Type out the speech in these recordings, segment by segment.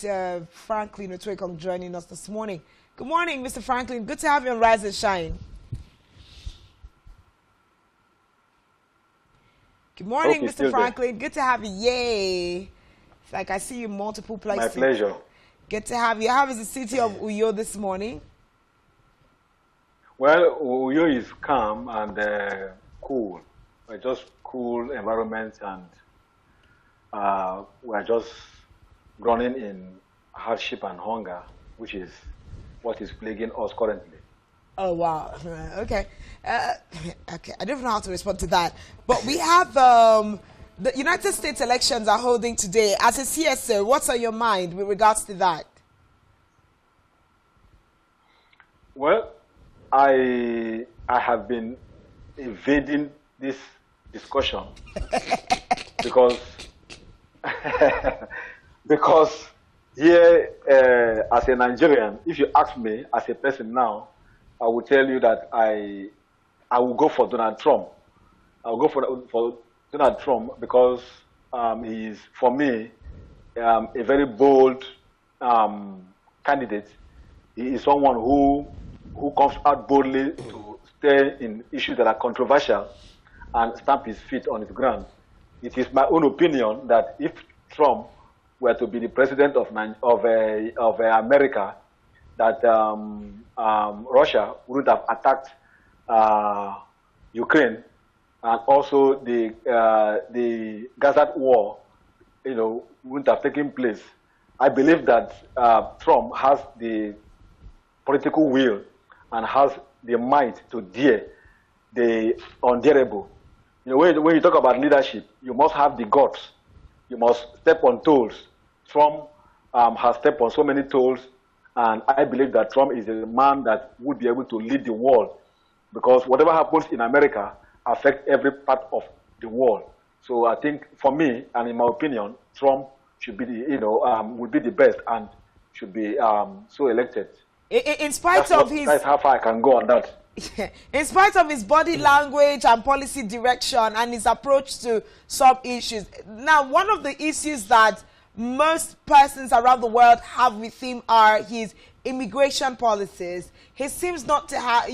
Franklin Otwekong joining us this morning. Good morning, Mr. Franklin. Good to have you on Rise and Shine. Good morning, Mr. Franklin. Good to have you. Yay. It's like I see you multiple places. My pleasure. Good to have you. How is the city of Uyo this morning? Well, Uyo is calm and cool. We're just cool environment, and we're just running in hardship and hunger, which is what is plaguing us currently. Oh, wow. Okay. Okay. I don't know how to respond to that. But we have the United States elections are holding today. As a CSO, what's on your mind with regards to that? Well, I have been evading this discussion because here, as a Nigerian, if you ask me as a person now, I will tell you that I will go for Donald Trump. I will go for Donald Trump because he is, for me, a very bold candidate. He is someone who comes out boldly to stay in issues that are controversial and stamp his feet on his ground. It is my own opinion that if Trump were to be the president of America, that Russia wouldn't have attacked Ukraine, and also the Gaza war, wouldn't have taken place. I believe that Trump has the political will and has the might to dare the undareable. When you talk about leadership, you must have the guts. You must step on toes. Trump has stepped on so many toes, and I believe that Trump is a man that would be able to lead the world, because whatever happens in America affects every part of the world. So I think, for me, and in my opinion, Trump should be would be the best and should be so elected. In spite of his, that's how far I can go on that. In spite of his body language and policy direction and his approach to some issues. Now, one of the issues that most persons around the world have with him are his immigration policies. He seems not to have,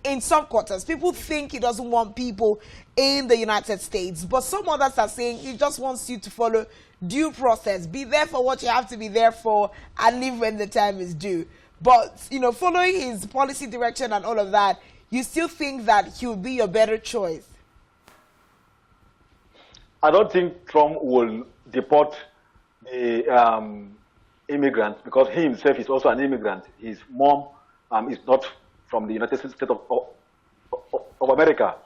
in some quarters, people think he doesn't want people in the United States, but some others are saying he just wants you to follow due process, be there for what you have to be there for, and leave when the time is due. But, following his policy direction and all of that, you still think that he would be your better choice? I don't think Trump will deport the immigrants, because he himself is also an immigrant. His mom is not from the United States of America.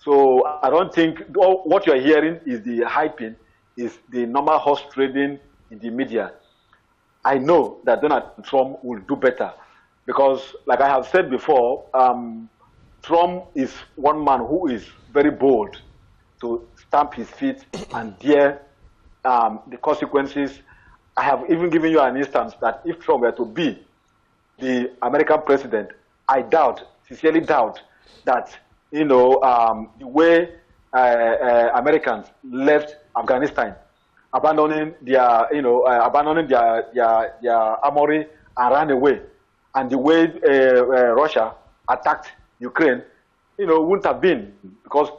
So I don't think what you're hearing is the hyping, is the normal horse trading in the media. I know that Donald Trump will do better, because, like I have said before, Trump is one man who is very bold to stamp his feet and dare the consequences. I have even given you an instance that if Trump were to be the American president, I sincerely doubt that, the way Americans left Afghanistan, abandoning their armory and ran away, and the way Russia attacked Ukraine, wouldn't have been, because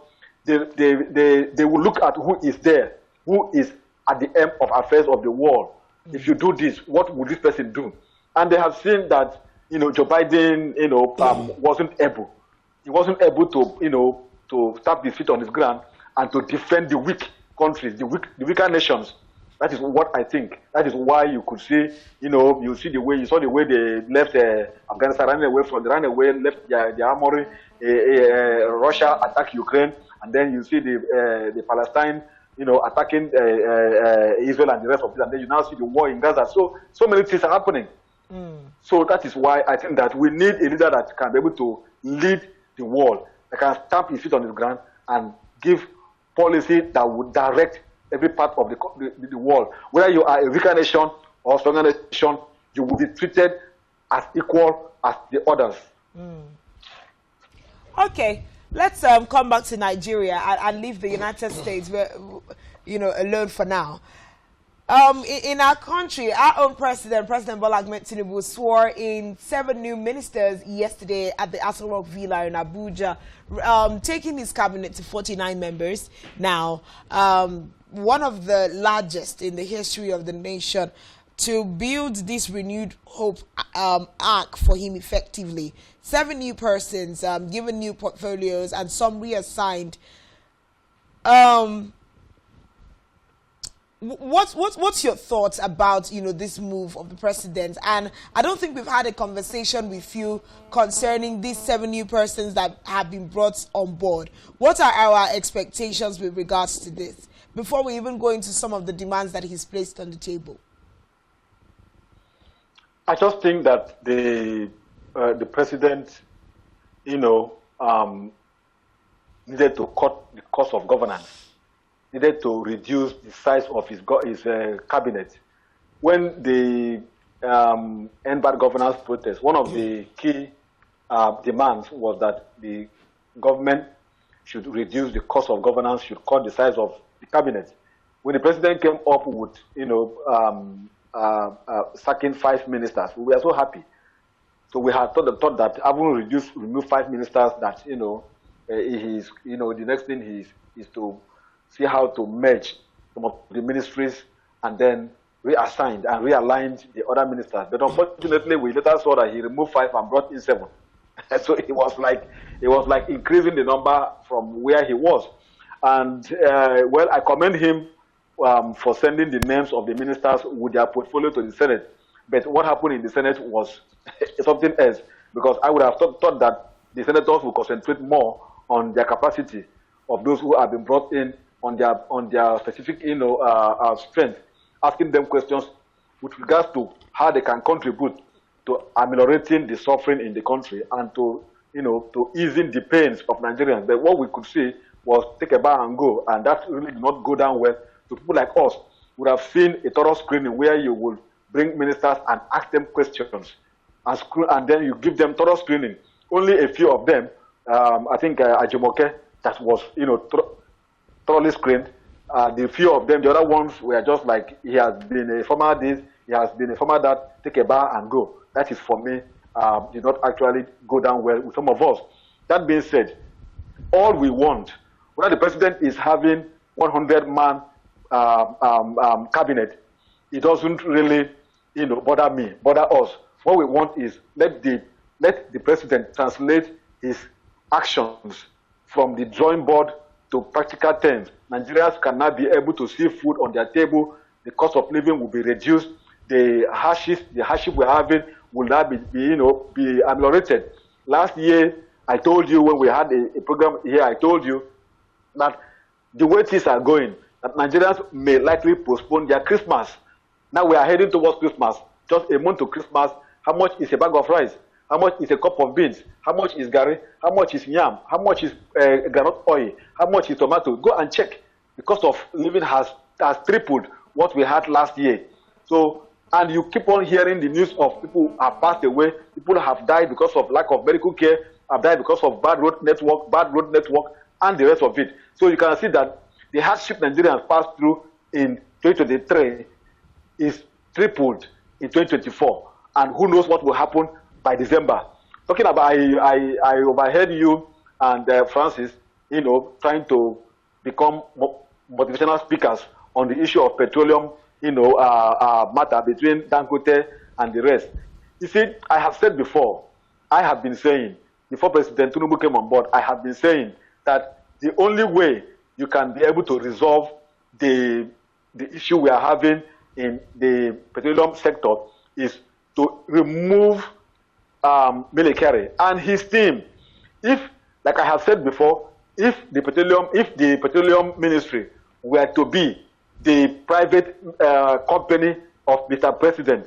they will look at who is there, who is at the end of affairs of the world. If you do this, what would this person do? And they have seen that, Joe Biden, wasn't able. He wasn't able to, to stamp his feet on his ground and to defend the weak countries, the weaker nations. That is what I think. That is why you could see, you saw the way they left Afghanistan, ran away, left their armory. Russia attacked Ukraine, and then you see the Palestine, attacking Israel and the rest of it, and then you now see the war in Gaza. So many things are happening. So that is why I think that we need a leader that can be able to lead the world, that can stamp his feet on the ground and give policy that would direct every part of the world. Whether you are a weaker nation or a stronger nation, you will be treated as equal as the others. Okay, let's come back to Nigeria and leave the United States, alone for now. In our country, our own President Bola Ahmed Tinubu, swore in 7 new ministers yesterday at the Aso Rock Villa in Abuja, taking his cabinet to 49 members now, one of the largest in the history of the nation, to build this renewed hope arc for him effectively. 7 new persons, given new portfolios, and some reassigned. What's your thoughts about this move of the president? And I don't think we've had a conversation with you concerning these 7 new persons that have been brought on board. What are our expectations with regards to this before we even go into some of the demands that he's placed on the table? I just think that the president, needed to cut the cost of governance, needed to reduce the size of his cabinet. When the end bad governance protest, one of the key demands was that the government should reduce the cost of governance, should cut the size of the cabinet. When the president came up with, sacking 5 ministers, we were so happy. So we had thought that having remove 5 ministers, that the next thing is to see how to merge some of the ministries and then reassigned and realigned the other ministers. But unfortunately, we later saw that he removed 5 and brought in 7. So it was like increasing the number from where he was. And well, I commend him for sending the names of the ministers with their portfolio to the Senate. But what happened in the Senate was something else, because I would have thought that the senators would concentrate more on their capacity of those who have been brought in, on their specific strength, asking them questions with regards to how they can contribute to ameliorating the suffering in the country and to easing the pains of Nigerians. But what we could see was take a bow and go, and that really did not go down well. So people like us would have seen a thorough screening where you would bring ministers and ask them questions, and then you give them thorough screening. Only a few of them, I think Ajumoke, that was thoroughly screened. The few of them, the other ones were just like, he has been a former this, he has been a former that, take a bow and go. That is, for me, did not actually go down well with some of us. That being said, all we want, whether the president is having 100-man cabinet, it doesn't really bother us. What we want is let the president translate his actions from the drawing board to practical terms. Nigerians can now be able to see food on their table. The cost of living will be reduced. The hardship we're having will now be ameliorated. Last year, I told you when we had a program here, I told you that the way things are going, that Nigerians may likely postpone their Christmas. Now we are heading towards Christmas. Just a month to Christmas. How much is a bag of rice? How much is a cup of beans? How much is gari? How much is yam? How much is granite oil? How much is tomato? Go and check. The cost of living has tripled what we had last year. So, and you keep on hearing the news of people who have passed away, people have died because of lack of medical care, have died because of bad road network, and the rest of it. So you can see that the hardship Nigerians passed through in 2023 is tripled in 2024. And who knows what will happen by December. Talking about, I overheard you and Francis, trying to become motivational speakers on the issue of petroleum, matter between Dangote and the rest. You see, I have said before, I have been saying, before President Tinubu came on board, I have been saying that the only way you can be able to resolve the issue we are having in the petroleum sector is to remove Melekere and his team. If, like I have said before, if the petroleum ministry were to be the private company of Mr. President,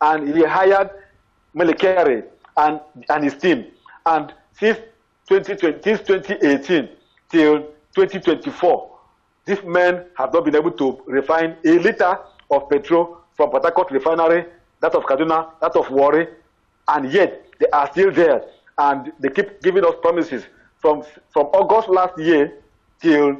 and he hired Melekere and his team, and since 2018 till 2024, these men have not been able to refine a liter of petrol from Port Harcourt refinery, that of Kaduna, that of Warri, and yet they are still there, and they keep giving us promises. From August last year till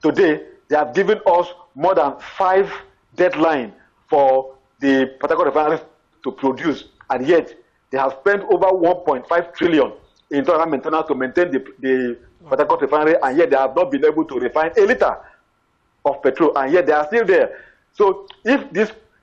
today, they have given us more than 5 deadline for the Port Harcourt refineries to produce, and yet they have spent over 1.5 trillion in internal maintenance to maintain the Port Harcourt refinery, and yet they have not been able to refine a liter of petrol, and yet they are still there. So if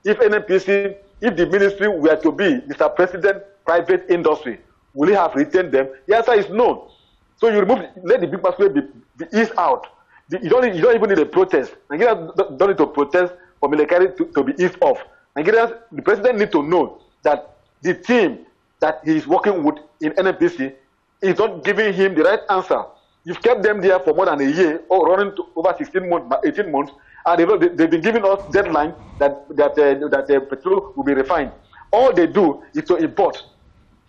NNPC, if the ministry were to be, Mr. President, private industry, will he have retained them? The answer is no. So you let the big masquerade be eased out. You don't even need a protest. Nigerians don't need to protest for military to be eased off. Nigerians, the president needs to know that the team that he is working with in NNPC is not giving him the right answer. You've kept them there for more than a year, or running to over 16 months, 18 months, and they've been giving us deadline that petrol will be refined. All they do is to import.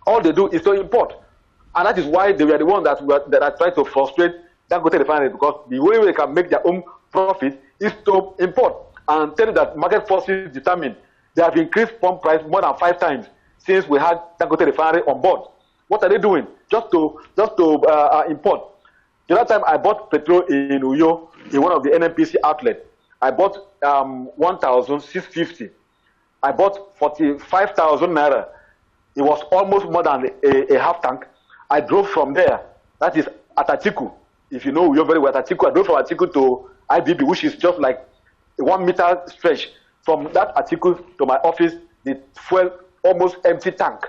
All they do is to import. And that is why they were the ones that are trying to frustrate Dangote refinery, because the only way they can make their own profit is to import. And tell you that market forces determine they have increased pump price more than 5 times since we had Dangote refinery on board. What are they doing? Just to import. The other time I bought petrol in Uyo in one of the NNPC outlets, I bought 1,650. I bought 45,000 naira. It was almost more than a half tank. I drove from there. That is Atatiku. If you know Uyo very well, Atatiku. I drove from Atatiku to IBB, which is just like a 1 meter stretch. From that Atatiku to my office, the fuel almost empty tank.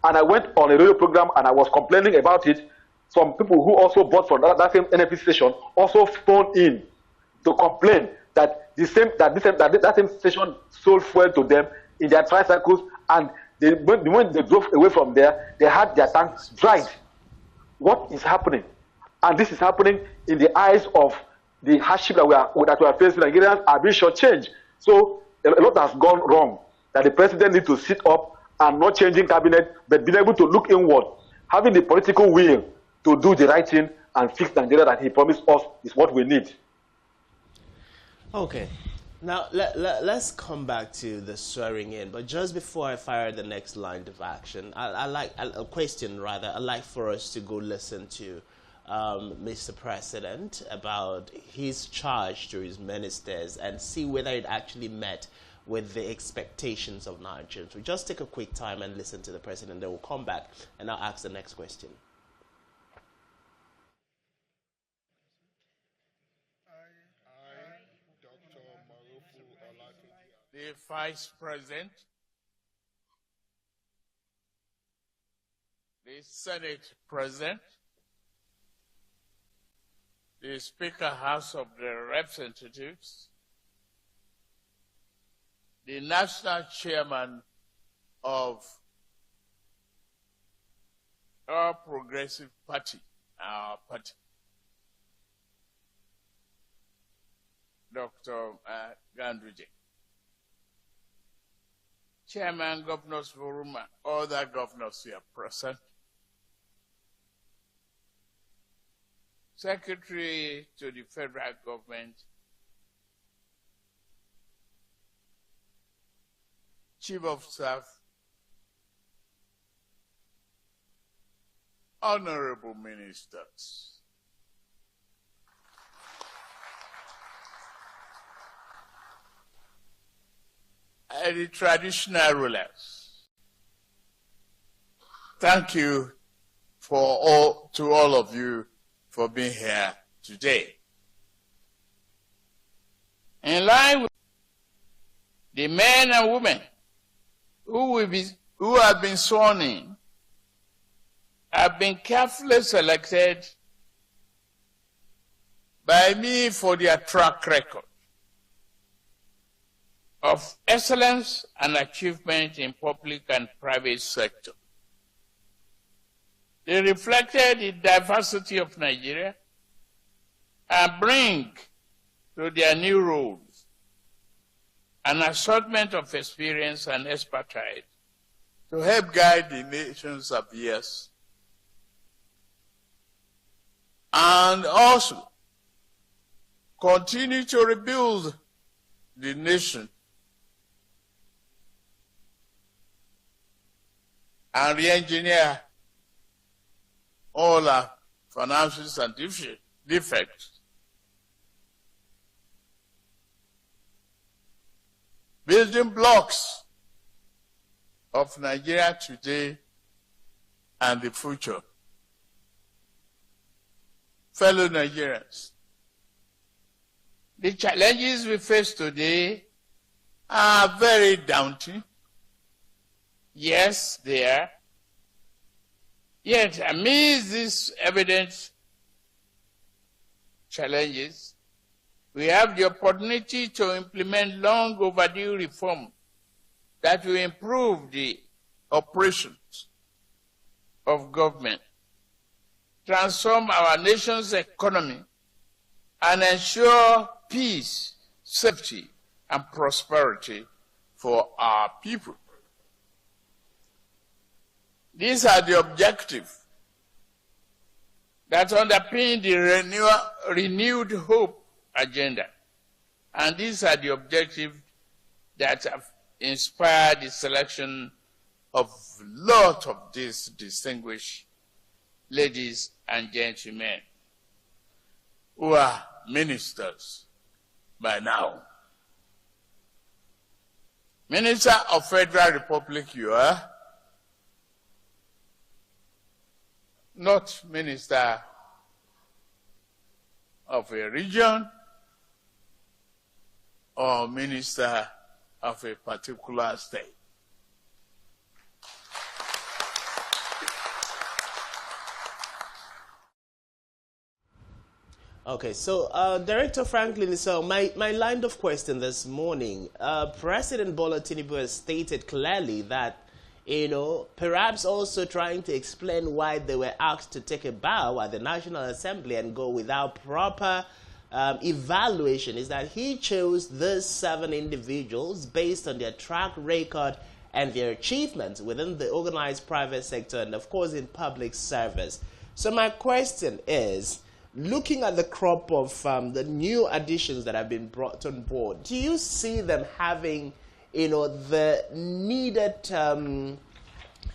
And I went on a radio program and I was complaining about it. Some people who also bought from that same NNPC station also phoned in to complain that that same station sold fuel to them in their tricycles, and when they drove away from there, they had their tanks dried. What is happening? And this is happening in the eyes of the hardship that we are facing. Nigerians are being shortchanged. So a lot has gone wrong. That the president needs to sit up and not changing cabinet, but being able to look inward, having the political will to do the right thing and fix Nigeria that he promised us is what we need. Okay. Now, let's come back to the swearing in. But just before I fire the next line of action, I'd like for us to go listen to Mr. President about his charge to his ministers and see whether it actually met with the expectations of Nigerians. We'll just take a quick time and listen to the president. Then we'll come back and I'll ask the next question. The Vice President, the Senate President, the Speaker House of the Representatives, the National Chairman of our Progressive Party, our party, Dr. Ganduje, Chairman, Governors Forum, and other governors here present, Secretary to the Federal Government, Chief of Staff, Honorable Ministers, and the traditional rulers. Thank you to all of you for being here today. In line with the men and women who have been sworn in, have been carefully selected by me for their track record of excellence and achievement in public and private sector. They reflected the diversity of Nigeria and bring to their new roles an assortment of experience and expertise to help guide the nation's affairs and also continue to rebuild the nation and re-engineer all our financial and defects. building blocks of Nigeria today and the future. Fellow Nigerians, the challenges we face today are very daunting. Yes, they are. Yet, amidst these evident challenges, we have the opportunity to implement long overdue reform that will improve the operations of government, transform our nation's economy, and ensure peace, safety, and prosperity for our people. These are the objectives that underpin the renewed hope agenda. And these are the objectives that have inspired the selection of a lot of these distinguished ladies and gentlemen who are ministers by now. Minister of Federal Republic you are, not minister of a region or minister of a particular state. Okay, so Director Franklin, so my line of question this morning, President Bola Tinubu has stated clearly that, perhaps also trying to explain why they were asked to take a bow at the National Assembly and go without proper evaluation is that he chose these 7 individuals based on their track record and their achievements within the organized private sector and, of course, in public service. So my question is, looking at the crop of the new additions that have been brought on board, do you see them having, the needed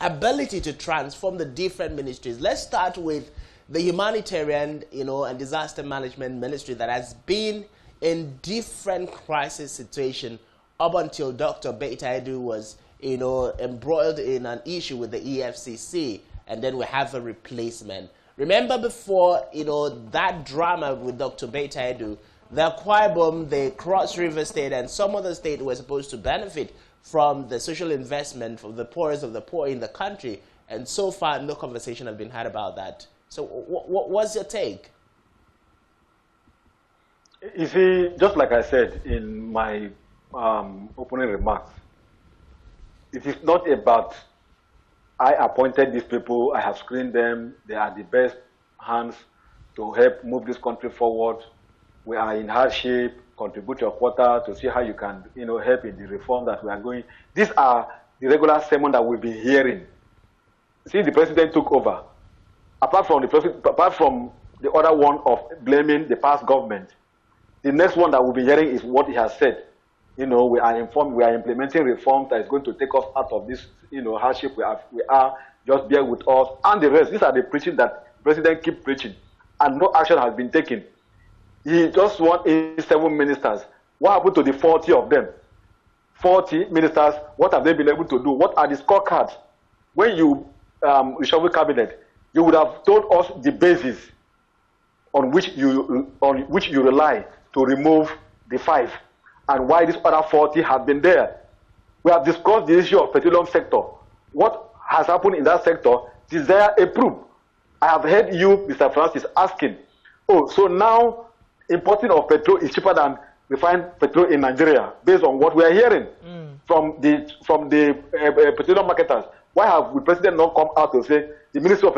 ability to transform the different ministries? Let's start with the humanitarian, and disaster management ministry that has been in different crisis situation up until Dr. Beta Edu was, embroiled in an issue with the EFCC, and then we have a replacement. Remember before, that drama with Dr. Beta Edu, the Akwa Ibom, the Cross River State, and some other states were supposed to benefit from the social investment from the poorest of the poor in the country, and so far no conversation has been had about that. So what's your take? You see, just like I said in my opening remarks, it is not about I appointed these people, I have screened them, they are the best hands to help move this country forward. We are in hardship, contribute your quota to see how you can, help in the reform that we are going. These are the regular sermon that we've been hearing since the president took over. Apart from the other one of blaming the past government, the next one that we'll be hearing is what he has said. We are informed, we are implementing reforms that is going to take us out of this, hardship we are, just bear with us, and the rest. These are the preaching that the president keeps preaching, and no action has been taken. He just won 7 ministers. What happened to the 40 of them? 40 ministers, what have they been able to do? What are the scorecards? When you reshuffle cabinet, you would have told us the basis on which you rely to remove the 5 and why these other 40 have been there. We have discussed the issue of petroleum sector. What has happened in that sector? Desire a proof. I have heard you, Mr. Francis, asking, so now importing of petrol is cheaper than refined petrol in Nigeria, based on what we are hearing from the petroleum marketers. Why have the president not come out to say the Ministry of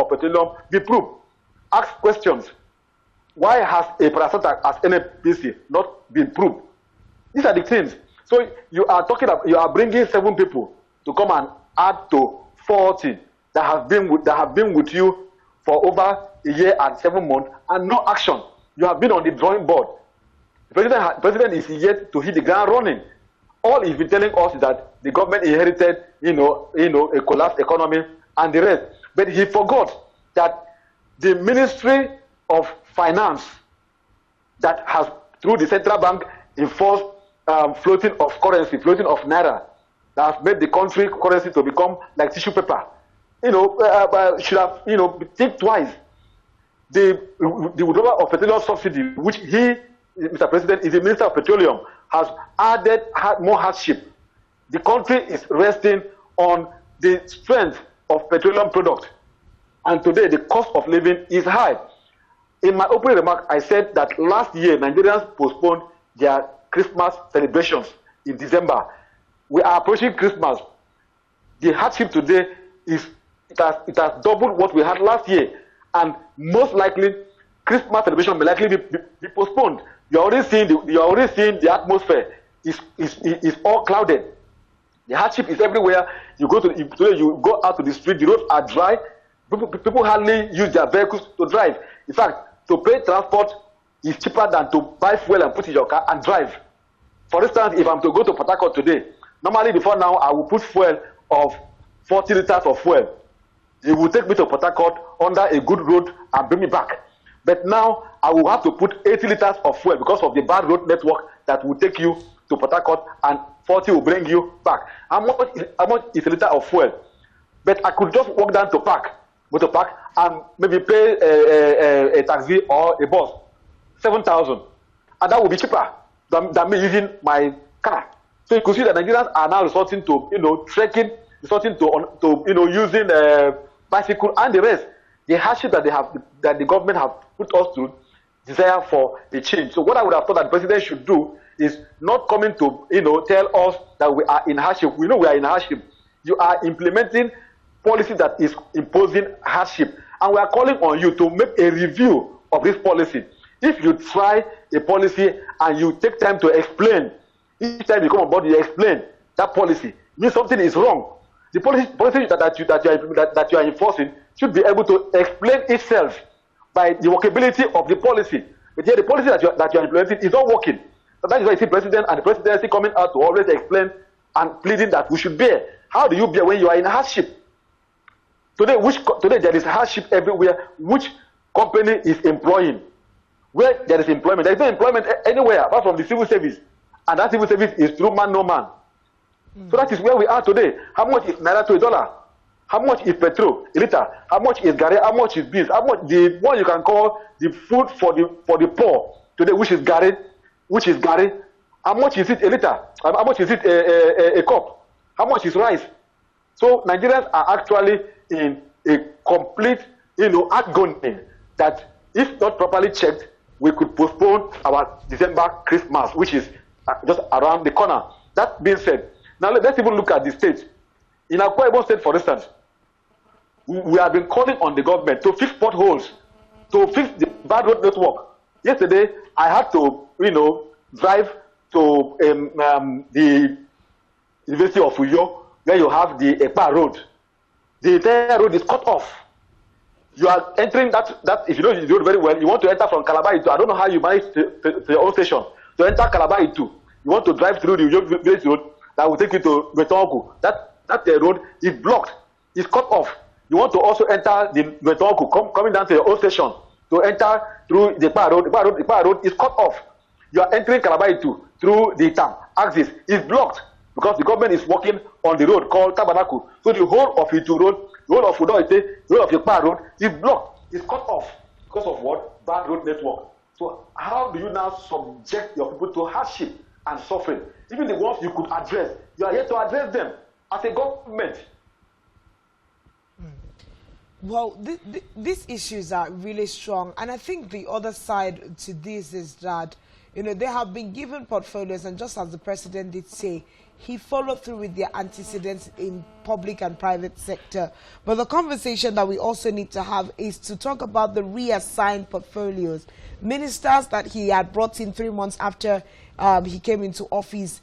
Petroleum be proved? Ask questions. Why has a parasite as NPC not been proved? These are the things. So you are bringing 7 people to come and add to 40 that have been with you for over a year and 7 months and no action. You have been on the drawing board. The president is yet to hit the ground running. All he's been telling us is that the government inherited, a collapsed economy and the rest. But he forgot that the Ministry of Finance that has, through the central bank, enforced floating of currency, floating of naira, that have made the country currency to become like tissue paper. Should have, think twice. The withdrawal of petroleum subsidy, which he, Mr. President, is the Minister of Petroleum, has added more hardship. The country is resting on the strength of petroleum product. And today, the cost of living is high. In my opening remark, I said that last year, Nigerians postponed their Christmas celebrations in December. We are approaching Christmas. The hardship today is, it has doubled what we had last year. And most likely, Christmas celebration may likely be postponed. You're already seeing the atmosphere is all clouded. The hardship is everywhere. You go out to the street, the roads are dry. People hardly use their vehicles to drive. In fact, to pay transport is cheaper than to buy fuel and put in your car and drive. For instance, if I'm to go to Port Harcourt today, normally before now I will put fuel of 40 liters of fuel. It will take me to Port Harcourt under a good road and bring me back. But now I will have to put 80 liters of fuel because of the bad road network that will take you to Port Harcourt, and 40 will bring you back. How much is a liter of fuel? But I could just walk down to motor park, and maybe pay a taxi or a bus, 7,000, and that will be cheaper than me using my car. So you could see that Nigerians are now resorting to trekking, resorting to using bicycle and the rest. The hardship that the government have put us through, desire for a change. So what I would have thought that the president should do is not coming to tell us that we are in hardship. We know we are in hardship. You are implementing policy that is imposing hardship, and we are calling on you to make a review of this policy. If you try a policy and you take time to explain, each time you come on board, you explain that policy, means something is wrong. The policy that you are enforcing should be able to explain itself by the workability of the policy. But here, the policy that you are implementing is not working. So that is why you see President and the presidency coming out to always explain and pleading that we should bear. How do you bear when you are in hardship? Today there is hardship everywhere. Which company is employing? Where there is employment, there is no employment anywhere apart from the civil service, and that civil service is through man no man. So that is where we are today. How much is naira to a dollar? How much is petrol a liter? How much is garri? How much is beans? How much the one you can call the food for the poor today, which is garri? How much is it a liter? How much is it a cup? How much is rice? So Nigerians are actually in a complete agony that, if not properly checked, we could postpone our December Christmas, which is just around the corner. That being said, now let's even look at the states. In Akwa Ibom State, for instance, we have been calling on the government to fix potholes, to fix the bad road network. Yesterday, I had to, drive to the University of Uyo, where you have the Epa Road. The entire road is cut off. You are entering that if you know the road very well, you want to enter from Calabar into, I don't know how you manage to your own station, to enter Calabar into. You want to drive through the village road that will take you to Metonku. That road is blocked, it's cut off. You want to also enter the Metonku, coming down to your own station, to enter through the Epa Road. The Epa Road is cut off. You are entering Calabar into through the TAM axis is blocked, because the government is working on the road called Tabernacle. So the whole of Itu Road, the whole of Udoite, the whole of Ekpa Road is blocked. It's cut off because of what? Bad road network. So how do you now subject your people to hardship and suffering? Even the ones you could address, you are here to address them as a government. Well, these issues are really strong. And I think the other side to this is that, they have been given portfolios, and just as the president did say, he followed through with their antecedents in public and private sector. But the conversation that we also need to have is to talk about the reassigned portfolios. Ministers that he had brought in 3 months after he came into office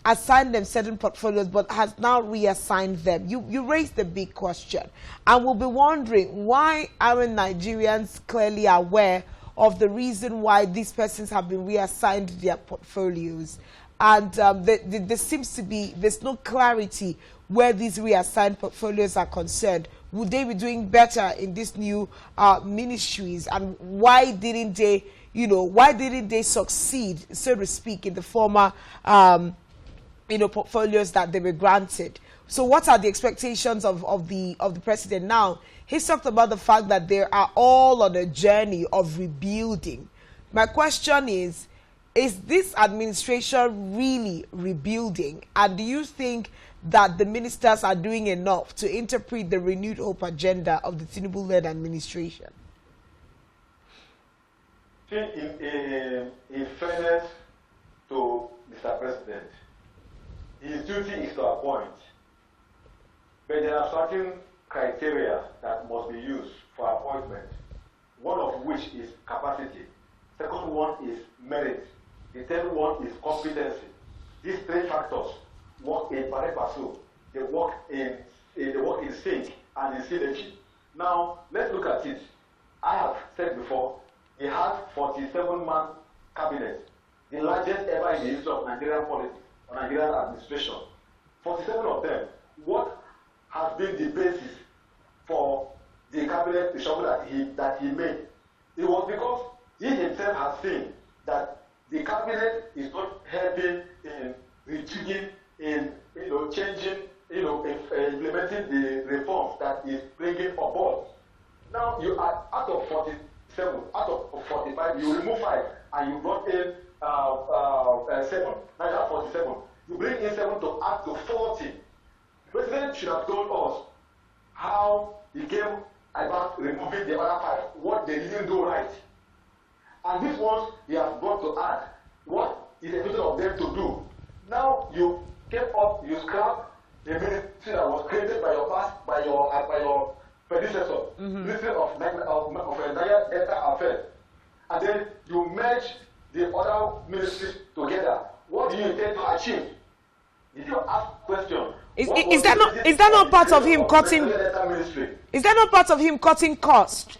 assigned them certain portfolios, but has now reassigned them. You raised the big question, and we'll be wondering, why aren't Nigerians clearly aware of the reason why these persons have been reassigned their portfolios? And there seems to be, there's no clarity where these reassigned portfolios are concerned. Would they be doing better in these new ministries? And why didn't they, you know, why didn't they succeed, so to speak, in the former, you know, portfolios that they were granted? So what are the expectations of the president now? He's talked about the fact that they are all on a journey of rebuilding. My question is this administration really rebuilding? And do you think that the ministers are doing enough to interpret the renewed hope agenda of the Tinubu-led administration? In fairness to Mr. President, his duty is to appoint, but there are certain criteria that must be used for appointment, one of which is capacity, second one is merit, the third one is competency. These three factors work in pari passu. They work in sync and in synergy. Now, let's look at it. I have said before, he had 47-man cabinet, the largest ever in the history of Nigerian politics or Nigerian administration. 47 of them. What has been the basis for the cabinet reshuffle that he made? It was because he himself has seen that the cabinet is not helping in rejigging, in changing, implementing the reforms that is bringing on board. Now you are out of 47, out of 45, you remove 5 and you brought in 7. Now you have 47. You bring in 7 to add to 40. The president should have told us how he came about removing the other 5, what they didn't do right. And this ones he has brought to add. What is expected of them to do? Now you came up, you scrap the ministry that was created by your predecessor, Ministry of Nigeria Delta Affairs, and then you merge the other ministries together. What do you intend to achieve? Did you ask question? Is that not part of him cutting? Is that not part of him cutting cost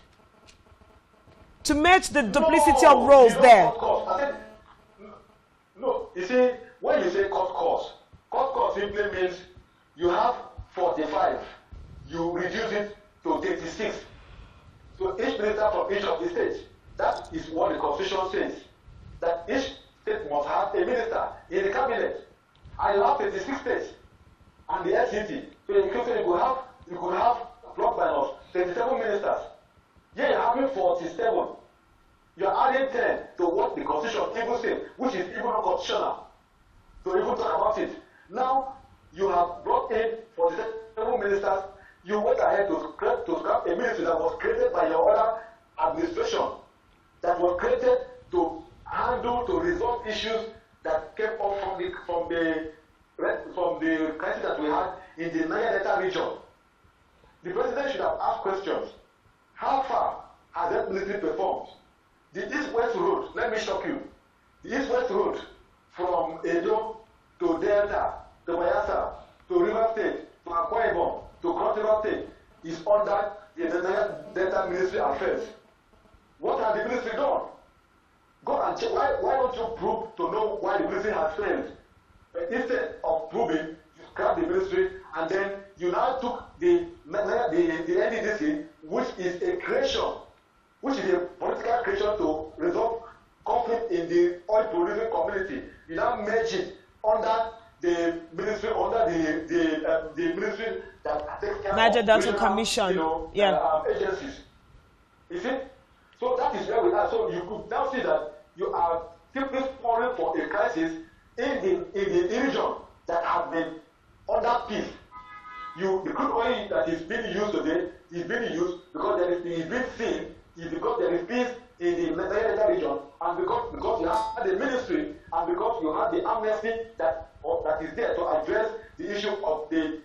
to match the duplicity of roles there? No, you see, when you say cut cost simply means you have 45, you reduce it to 36. So each minister from each of the states, that is what the Constitution says, that each state must have a minister in the cabinet. And you have 36 states and the FCT. So you could have plus minus 37 ministers. Here you're having 47. You're adding 10 to what the Constitution even says, which is even unconstitutional. So even talk about it. Now you have brought in 47 ministers. You went ahead to scrap a ministry that was created by your other administration, that was created to handle, to resolve issues that came up from the crisis that we had in the Niger Delta region. The president should have asked questions. How far has that ministry performed? The East-West road, let me shock you. The East-West road from Edo to Delta, to Bayelsa, to River State, to Akwa Ibom, to Cross River State is under the Niger Delta Ministry Affairs. What has the ministry done? Go and check. Why don't you prove to know why the ministry has failed? But instead of proving, you scrap the ministry and then you now took the NDDC, which is a creation, which is a political creation to resolve conflict in the oil producing community. You now merge it under the ministry, the ministry that takes care Niger of Delta Commission, agencies. You see? So that is where we are. So you could now see that you are simply falling for a crisis in the region that has been under peace. The crude oil that is being used today is being used because because there is peace in the Niger region, and because you have the ministry, and because you have the amnesty that is there to address the issue of the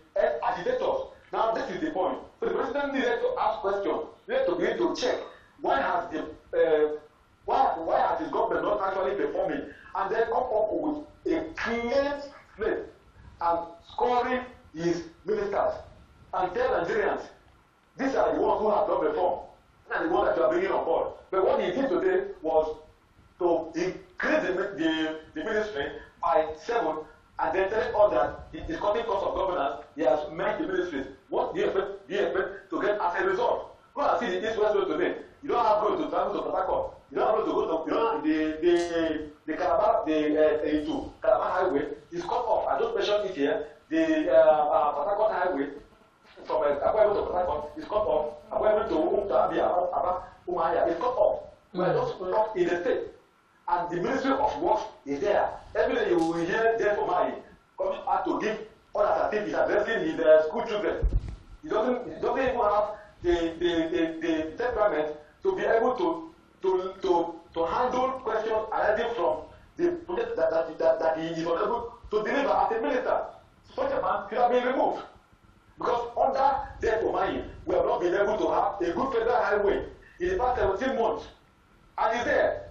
agitators. Now this is the point. So the president needed to ask questions. He needed to be able to check why has his government not actually performing, and then come up with a clean slate and scoring his ministers and tell Nigerians these are the ones who have done reform and the ones that you are bringing on board. But what he did today was to increase the ministry by 7 and then telling us that it is cutting cost of governance. He has merged the ministries. What do you expect to get as a result? Go and see the East-West Road today. You don't have road to travel to Port Harcourt. You don't have road to go to Port Harcourt Highway from Abuja to Port Harcourt is cut off. Abuja to Umuahia is cut off. We are just not in the state. And the Ministry of Works is there. Every day you will hear there for money coming out to give all that activities addressing his school children. He doesn't even have the temperament to be able to handle questions arising from the project that he is unable to deliver as a minister. Such a man should have been removed. Because under their command, we have not been able to have a good federal highway in the past 17 months. And it's there.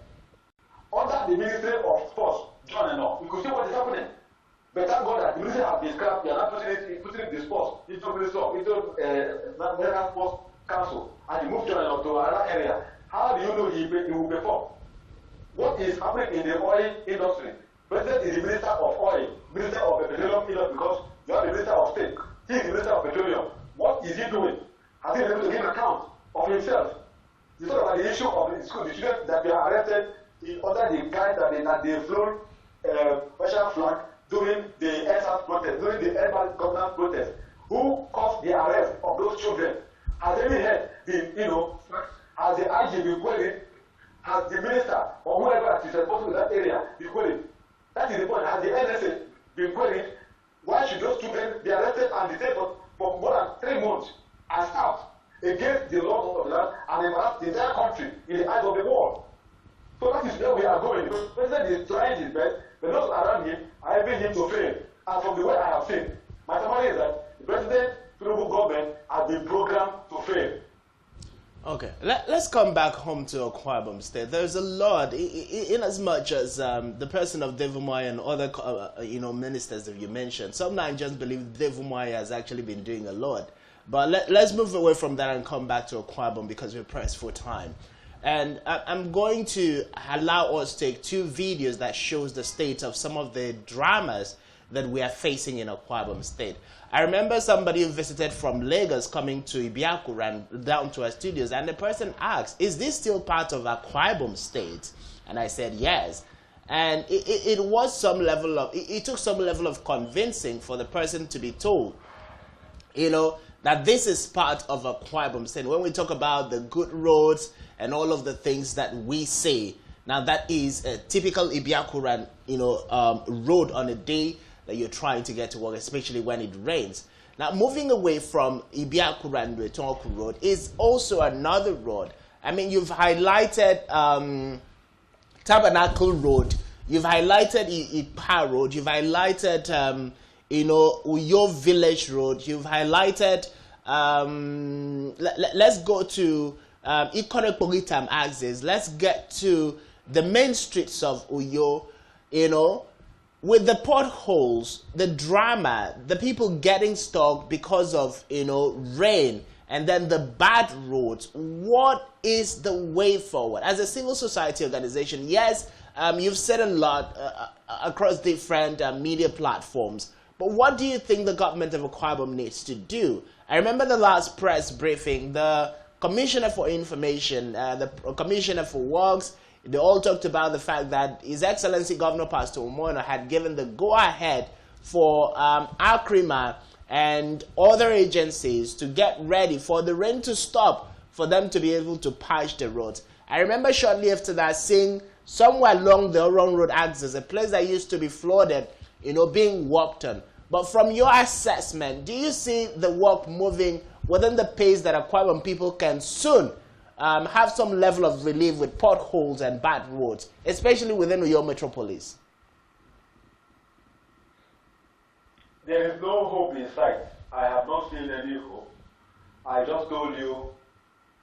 Under the Ministry of Sports, John and all, you could see what is happening. But thank God that the ministry have been scrapped, they are not putting the sports into National Sports Council, and he moved John and all to another area. How do you know he will perform? What is happening in the oil industry? President is the Minister of Oil, Minister of Petroleum Industry, because you are the Minister of State. He is the Minister of Petroleum. What is he doing? Has he been able to give an account of himself? You talk about the issue of the school, the students that were arrested under the guise that they flown Russian flag during the NSAS protest, during the NSAS governance protest. Who caused the arrest of those children? Has any head been, has the IG been queried? Has the minister or whoever that is responsible in that area been queried? That is the point. Has the NSA been queried? Why should those children be arrested and detained for more than 3 months and out against the laws of the land and embarrass the entire country in the eyes of the world? So that is where we are going. The president is trying his best, but those around him are helping him to fail. And from the way I have seen, my summary is that the president, Tinubu government has been programmed to fail. Okay, let's come back home to Akwa Ibom State. There's a lot, in as much as the person of Devumaya and other ministers that you mentioned. Some Nigerians believe Devumaya has actually been doing a lot. But let's move away from that and come back to Akwa Ibom because we're pressed for time. And I'm going to allow us to take 2 videos that shows the state of some of the dramas that we are facing in Akwa Ibom State. I remember somebody who visited from Lagos coming to Ibiakura and down to our studios, and the person asked, is this still part of Akwa Ibom State? And I said, yes. And it was some level of, it took some level of convincing for the person to be told, that this is part of Akwa Ibom State. When we talk about the good roads and all of the things that we say, now that is a typical Ibiakura, road on a day that you're trying to get to work, especially when it rains. Now, moving away from Ibiakura and Retonku Road is also another road. I mean, you've highlighted Tabernacle Road, you've highlighted Ipa Road, you've highlighted, Uyo Village Road, you've highlighted, let's go to Ikone Pogitam axis, let's get to the main streets of Uyo, with the potholes, the drama, the people getting stuck because of, rain, and then the bad roads. What is the way forward? As a civil society organization, yes, you've said a lot across different media platforms, but what do you think the government of Akwa Ibom needs to do? I remember the last press briefing, the Commissioner for Information, the Commissioner for Works, they all talked about the fact that His Excellency Governor Pastor Umono had given the go-ahead for Akrima and other agencies to get ready for the rain to stop, for them to be able to patch the roads. I remember shortly after that seeing somewhere along the Orong Road axis, a place that used to be flooded, being worked on. But from your assessment, do you see the work moving within the pace that Akwa Ibom people can soon have some level of relief with potholes and bad roads, especially within Uyo metropolis? There is no hope in sight. I have not seen any hope. I just told you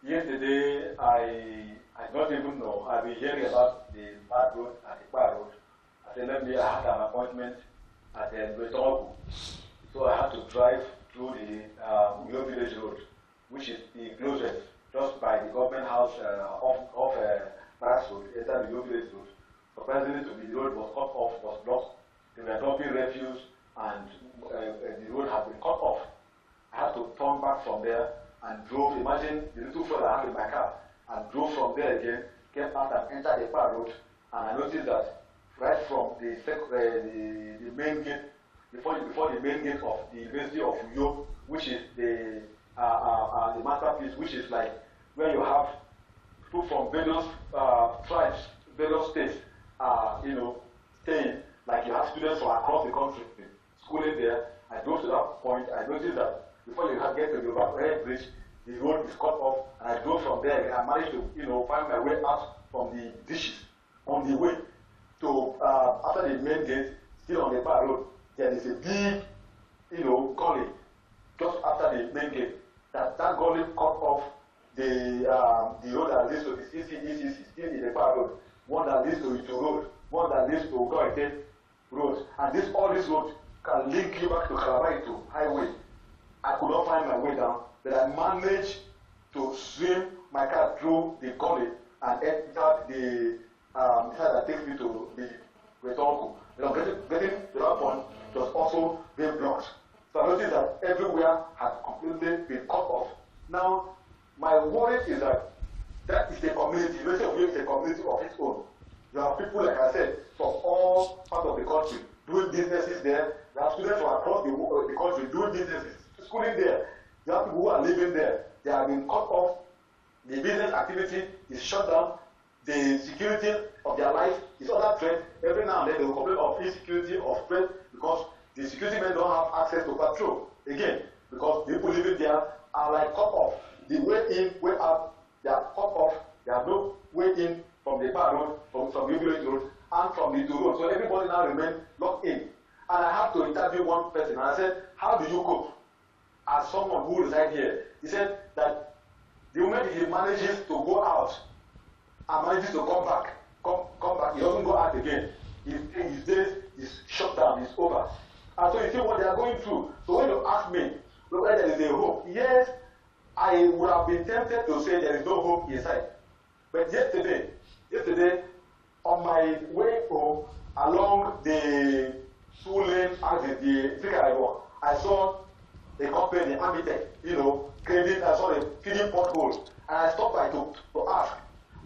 yesterday, I don't even know. I've been hearing about the bad road at the Ipa Road. I said, I had an appointment at the Betogu. So I had to drive through the Uyo Village Road, which is the closest, just by the government house off Brass Road, enter the Uyo Village Road. Surprisingly, the road was cut off, was blocked. They were dumping refuse, and the road had been cut off. I had to turn back from there and drove. Imagine the little further I had in my car, and drove from there again, came out and entered the Ipa Road, and I noticed that right from the main gate before the main gate of the University of Uyo, which is the masterpiece, which is like where you have people from various tribes, various states, staying. Like you have students from across the country schooling there. I drove to that point. I noticed that before you get to the overhead bridge, the road is cut off, and I drove from there. I managed to, find my way out from the dishes on the way to after the main gate, still on the bar road. There is a big, gully just after the main gate. That gully cut off the road that leads to the ECECC, still in the bar road. One that leads to Itu Road, one that leads to Goite Road, and all these roads can link you back to Calabar Highway. I could not find my way down, but I managed to swim my car through the gully and enter the side that takes me to the Retonku. Getting to that point was also being blocked. So I noticed that everywhere had completely been cut off. Now, my worry is that that is the community. University of Uyo is a community of its own. You have people, like I said, from all parts of the country doing businesses there. You have students from across the country doing businesses, schooling there. You have people who are living there. They have been cut off. The business activity is shut down. The security of their life is under threat. Every now and then they will complain of insecurity, of threat, because the security men don't have access to patrol. Again, because the people living there are like cut off. The way in, way out, they are cut off. They have no way in from the bar road, from the village road, and from the Itu road. So everybody now remains locked in. And I have to interview one person, and I said, how do you cope as someone who resides here? He said that the moment he manages to go out and manages to come back, he doesn't go out again. His days is shut down, it's over. And so you see what they are going through. So when you ask me whether there is a hope, yes, I would have been tempted to say there is no hope inside. But yesterday, on my way home, along the 2-lane exit, the Africa walk, I saw the company, Amitech, grading, I saw the feeding potholes. And I stopped by to ask,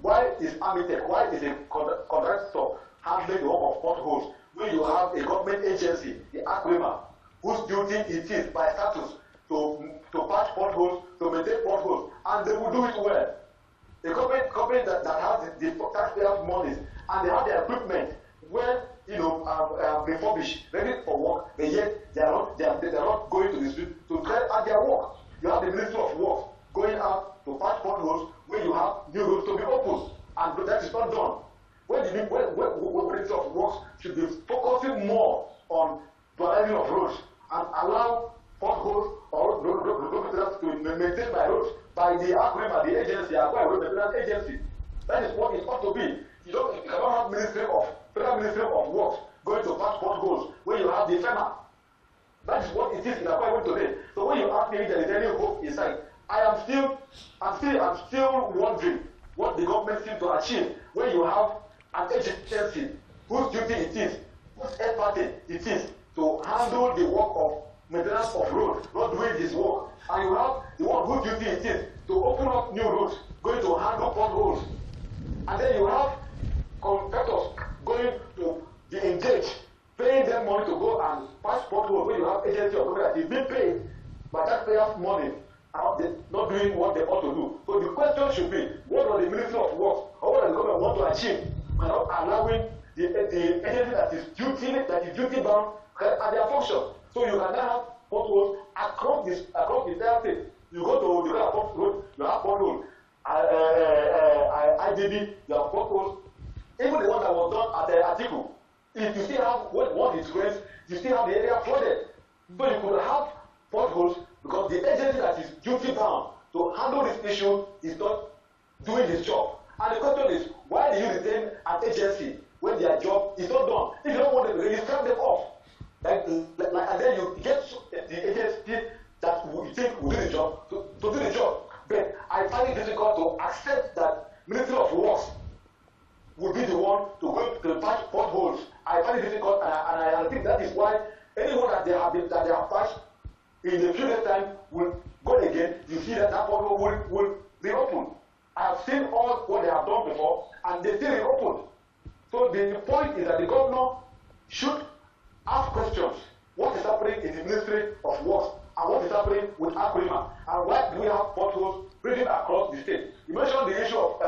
why is Amitech, why is a contractor handling the work of potholes when you have a government agency, the AKS, whose duty it is by status to patch potholes, to maintain potholes, and they will do it well. A company that has the taxpayers' monies and they have the equipment well, refurbished, ready for work, but yet they are not going to the street to carry out their work. You have the Ministry of Works going out to patch potholes when you have new roads to be opened, and that is not done. When Ministry of Works should be focusing more on dualizing of roads and allow potholes or road maintenance to maintain my roads by the AKS, the agency, road maintenance agency. That is what it ought to be. You cannot have Federal Ministry of Works going to patch potholes when you have the FEMA. That is what it is in Akwa today. So when you ask me if there is any hope inside, I'm still wondering what the government seems to achieve when you have an agency whose duty it is, whose effort it is to handle the work of maintenance of roads, not doing his work. And you have the one whose duty it is to open up new roads, going to handle potholes. And then you have contractors going to be engaged, paying them money to go and patch potholes when you have agency or government that is being paid by taxpayers' money and not doing what they ought to do. So the question should be, what does the Ministry of Works or what does the government want to achieve by not allowing the agency that is duty bound at their function? So you can now have potholes across the entire state. You go to the Port Road, you have potholes. IDB, you have potholes. Even the one that was done at the Atiku, if you still have what is raised, you still have the area flooded. So you could have potholes because the agency that is duty bound to handle this issue is not doing his job. And the question is, why do you retain an agency when their job is not done? If you don't want them, you cut them off. And then you get the agency that you think will do the job to do the job. But I find it difficult to accept that Ministry of Works will be the one to go to patch potholes. I find it difficult, and I think that is why anyone that they have patched in a few days' time will go again. You see that pothole will reopen. I have seen all what they have done before, and they still reopen. So the point is that the governor should ask questions. What is happening with Akrima? And why do we have potholes spreading across the state? You mentioned the issue of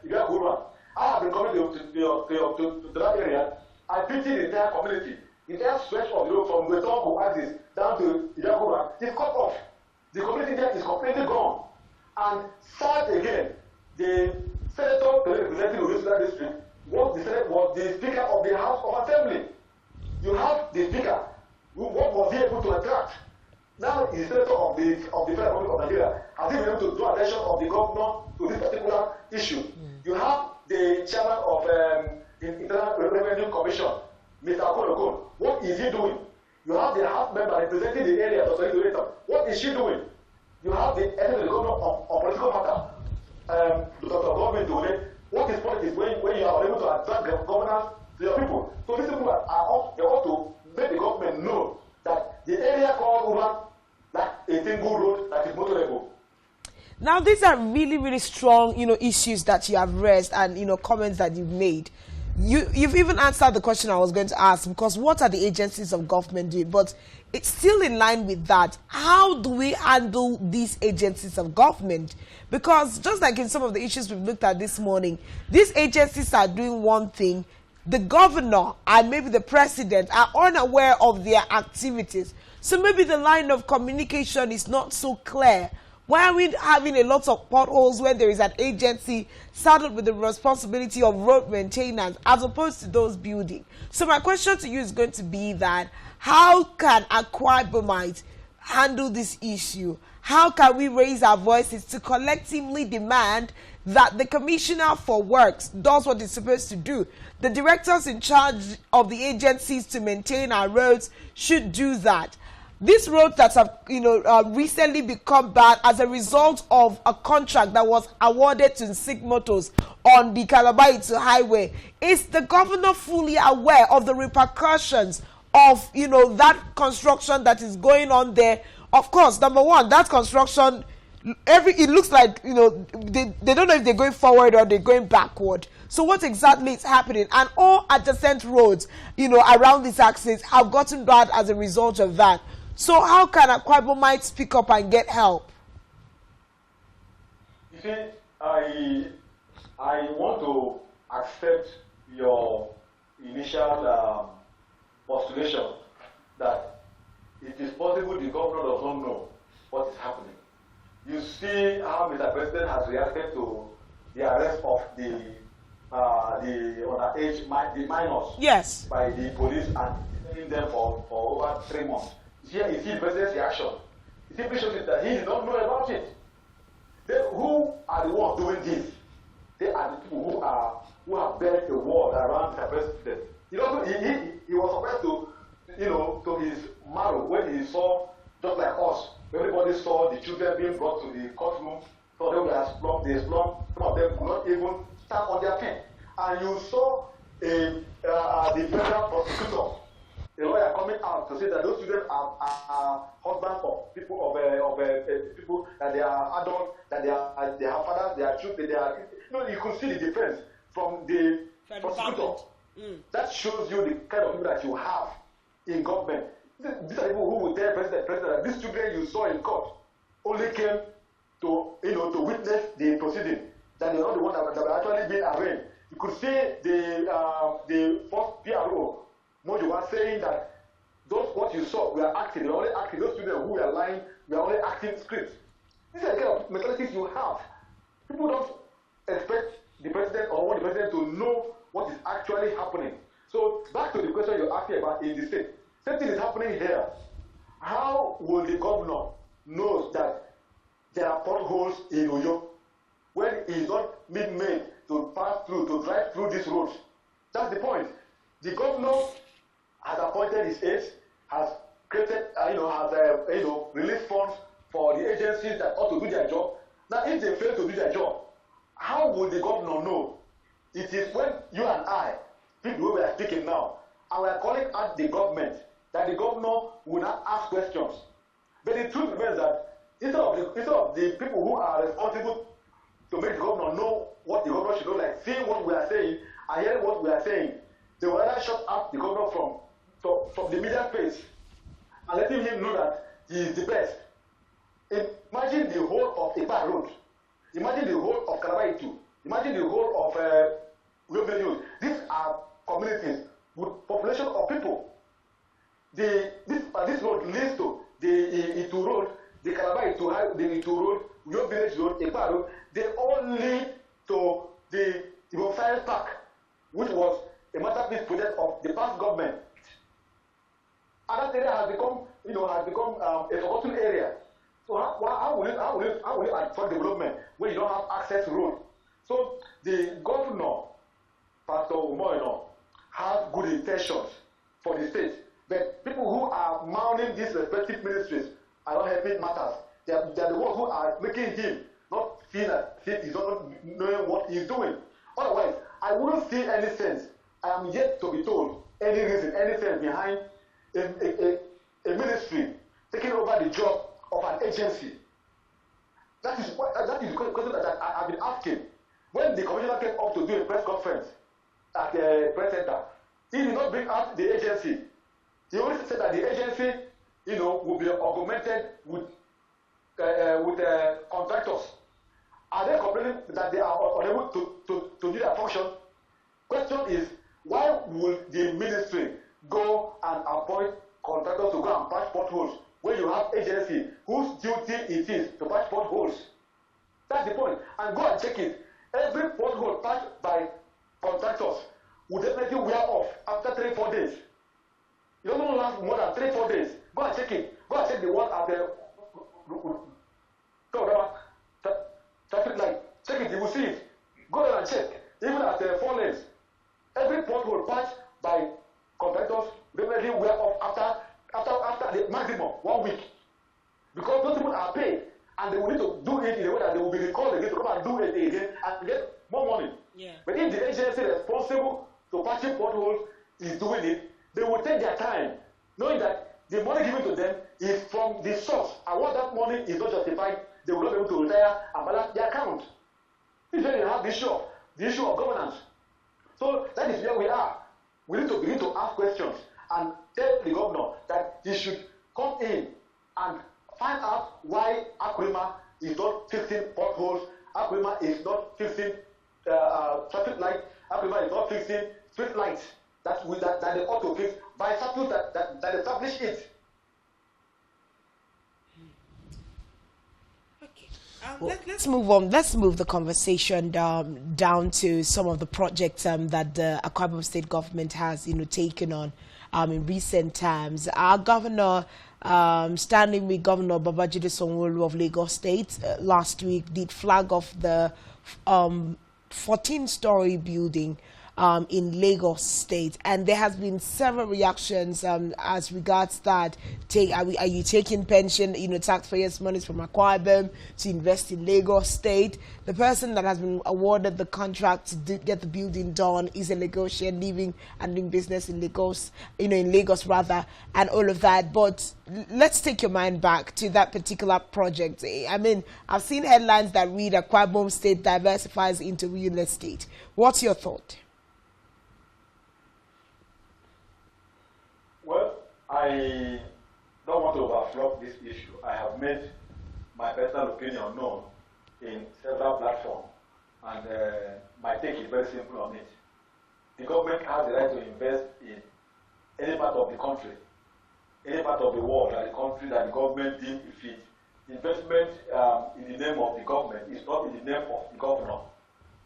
Ibrahim. I have been coming to that area. I pity the entire community. The entire stretch of the road from Wetongo axis down to Ibrahim is cut off. The community there is completely gone. And sad again, the senator representing the district was the Speaker of the House of Assembly. You have the Speaker. What was he able to attract? Now he's senator of the Federal Republic of Nigeria. Has he been able to draw attention of the governor to this particular issue? You have the chairman of the Internal Revenue Commission, Mr. Okonokon. What is he doing? You have the House member representing the area, Dr. Idorita. What is she doing? You have the head of the governor of political matter, Dr. Government Dole. What is politics when you are able to attract governance to your people? So these people they ought to make the government know that the area called Uran, like a single road that is motorable. Now, these are really, really strong, issues that you have raised and, comments that you've made. You've even answered the question I was going to ask, because what are the agencies of government doing? But it's still in line with that. How do we handle these agencies of government? Because just like in some of the issues we've looked at this morning, these agencies are doing one thing. The governor and maybe the president are unaware of their activities. So maybe the line of communication is not so clear. Why are we having a lot of potholes when there is an agency saddled with the responsibility of road maintenance as opposed to those building? So my question to you is going to be that how can Akwa Ibomite handle this issue? How can we raise our voices to collectively demand that the Commissioner for Works does what it's supposed to do? The directors in charge of the agencies to maintain our roads should do that. These roads that have, recently become bad as a result of a contract that was awarded to Sig Motors on the Calabar-Itu Highway. Is the governor fully aware of the repercussions of, that construction that is going on there? Of course, number one, that construction, it looks like, they don't know if they're going forward or they're going backward. So what exactly is happening? And all adjacent roads, around this axis have gotten bad as a result of that. So how can Akwa Ibomite speak up and get help? You see, I want to accept your initial postulation that it is possible the governor does not know what is happening. You see how Mr. President has reacted to the arrest of the underage the minors, yes, by the police and detaining them for over 3 months. Here you see the president's reaction. It simply shows that he did not know about it. Then who are the ones doing this? They are the people who have built the wall around the president. He was surprised to his marrow when he saw, just like us, everybody saw the children being brought to the courtroom. So they were slumped. Some of them could not even stand on their feet. And you saw the federal prosecutor, a lawyer, coming out to say that those children are husbands of people people that they are adults, that they have fathers, they are children, you could see the difference from the prosecutor. That shows you the kind of people that you have in government. These are people who will tell president that these children you saw in court only came to witness the proceeding, that they are not the ones that were actually being arraigned. You could see the first PRO Mojo was saying that what you saw, we are acting, we are only acting. Those children who were lying, we are only acting scripts. These are the kind of mentalities you have. People don't expect the president or want the president to know what is actually happening. So back to the question you're asking about in the state. Same thing is happening here. How will the governor know that there are potholes in Uyo when he is not made to pass through, to drive through these roads? That's the point. The governor has appointed his aides, has created, released funds for the agencies that ought to do their job. Now, if they fail to do their job, how will the governor know? It is when you and I, people who are speaking now, and we are calling out the government, that the governor will not ask questions. But the truth remains that instead of the people who are responsible to make the governor know what the governor should know, like seeing what we are saying and hearing what we are saying, they will rather shut up the governor from the media space and letting him know that he is the best. Imagine the whole of Ipa Road. Imagine the whole of Kalabaitu. Imagine the whole of Uyobe. These are communities with population of people. This road leads to the Itu Road, the Kalabaitu, the Itu Road, Uyobe Village Road, Ipa Road. They all lead to the Science Park, which was a masterpiece project of the past government. And that area has become, a forgotten area. So how will you afford development when you don't have access to road? So the governor, Pastor Umoino, has good intentions for the state, but people who are mounting these respective ministries are not helping matters. They are the ones who are making him not feel that he's not knowing what he's doing. Otherwise, I wouldn't see any sense. I am yet to be told any reason, any sense behind a ministry taking over the job of an agency. That is the question that I've been asking. When the commissioner came up to do a press conference at the press center, he did not bring out the agency. He only said that the agency, will be augmented with contractors. Are they complaining that they are unable to do their function? Question is, why would the ministry go and appoint contractors to go and patch potholes when you have agency whose duty it is to patch potholes? That's the point. And go and check it. Every pothole patched by contractors will definitely wear off after 3-4 days. It doesn't last more than 3-4 days. Go and check it. Go and check the one at the traffic light. Check it, you will see it. Go there and check. Even at the 4 lanes, every pothole patched by contractors definitely wear off after the maximum 1 week. Because those people are paid and they will need to do it in a way that they will be recalled again to come and do it again and get more money. Yeah. But if the agency responsible to patching potholes is doing it, they will take their time, knowing that the money given to them is from the source. And once that money is not justified, they will not be able to retire and balance their account. This is where you have the issue of governance. So that is where we are. We need to begin to ask questions and tell the governor that he should come in and find out why Akurima is not fixing potholes, Akurima is not fixing traffic lights, Akurima is not fixing street lights that they ought to fix by statute that establish it. Let's move on. Let's move the conversation down to some of the projects that the Akwa Ibom state government has, taken on in recent times. Our governor, standing with Governor Babajide Sanwo-Olu of Lagos State, last week did flag off the 14-story building in Lagos State, and there has been several reactions as regards that. Are you taking pension, taxpayers' monies from Akwa Ibom to invest in Lagos State? The person that has been awarded the contract to get the building done is a Lagosian living and doing business in Lagos, in Lagos rather, and all of that. But let's take your mind back to that particular project. I mean, I've seen headlines that read Akwa Ibom State diversifies into real estate. What's your thought? Well, I don't want to overflow this issue. I have made my personal opinion known in several platforms, and my take is very simple on it. The government has the right to invest in any part of the country, any part of the world that the government deems fit. Investment in the name of the government is not in the name of the governor.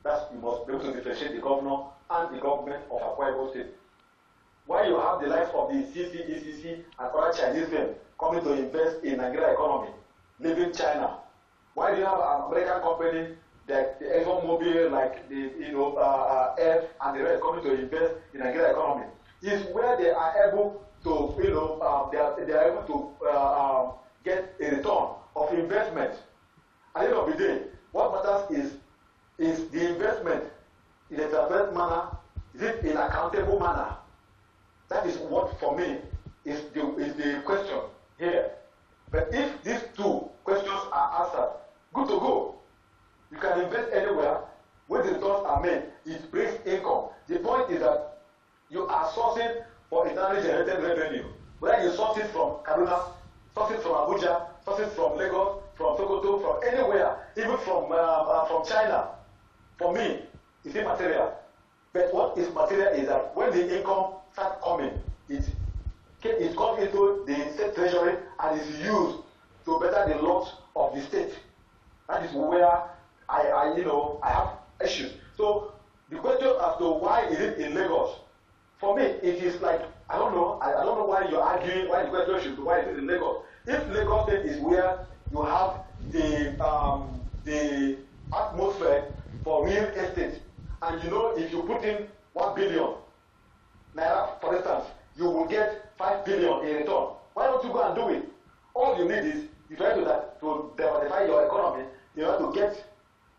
You must be able to differentiate the governor and the government of Akwa Ibom State. Why you have the likes of the CC, ECC, and other Chinese firms coming to invest in Nigeria economy, leaving China? Why do you have an American company like the ExxonMobil, like the F and the rest coming to invest in Nigeria economy? Is where they are able to, they are able to get a return of investment. At the end of the day, what matters is the investment in a transparent manner, is it in an accountable manner? That is what, for me, is the question here. But if these two questions are answered, good to go. You can invest anywhere. When the returns are made, it brings income. The point is that you are sourcing for internally generated revenue. Whether you source it from Kaduna, sources from Abuja, sources from Lagos, from Sokoto, from anywhere, even from China. For me, it's immaterial. But what is material is that when the income starts coming, it comes into the state treasury and is used to better the lot of the state. That is where I have issues. So the question as to why is it in Lagos, for me, it is like, I don't know why you're arguing, why the question should be, why is it in Lagos? If Lagos State is where you have the atmosphere for real estate, and if you put in 1 billion naira, for instance, you will get 5 billion in return. Why don't you go and do it? All you need is you try to diversify your economy in order to get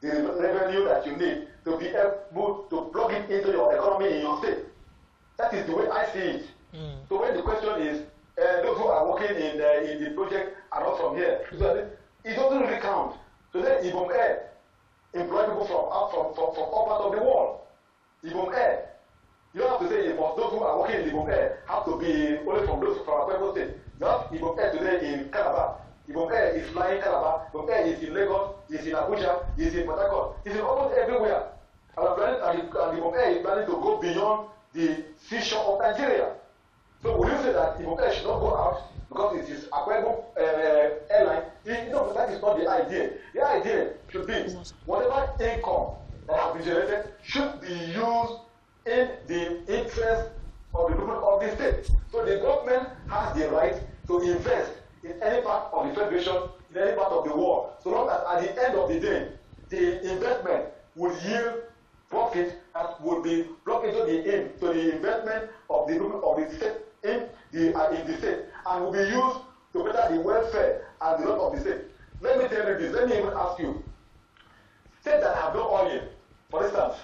the revenue that you need to be able to plug it into your economy in your state. That is the way I see it. So when the question is, those who are working in the project are not from here, it doesn't really count. So then Ibom Air employ people from all parts of the world. Ibom Air. You don't have to say those who are working in Ibom Air have to be only from Akwa State. You have Ibom Air today in Calabar. Ibom Air is flying Calabar. Ibom Air is in Lagos. Is in Abuja. Is in Port Harcourt. Is in almost everywhere. And Ibom Air is planning to go beyond the seashore of Nigeria. So would you say that Ibom Air should not go out because it is Akwa airline? That is not the idea. The idea should be whatever income that has been generated should be used in the interest of the people of the state. So the government has the right to invest in any part of the federation, in any part of the world, so long as at the end of the day, the investment will yield profit that will be plugged into the investment of the people of the state in the state, and will be used to better the welfare and the lot of the state. Let me tell you this. Let me even ask you. States that have no oil, for instance,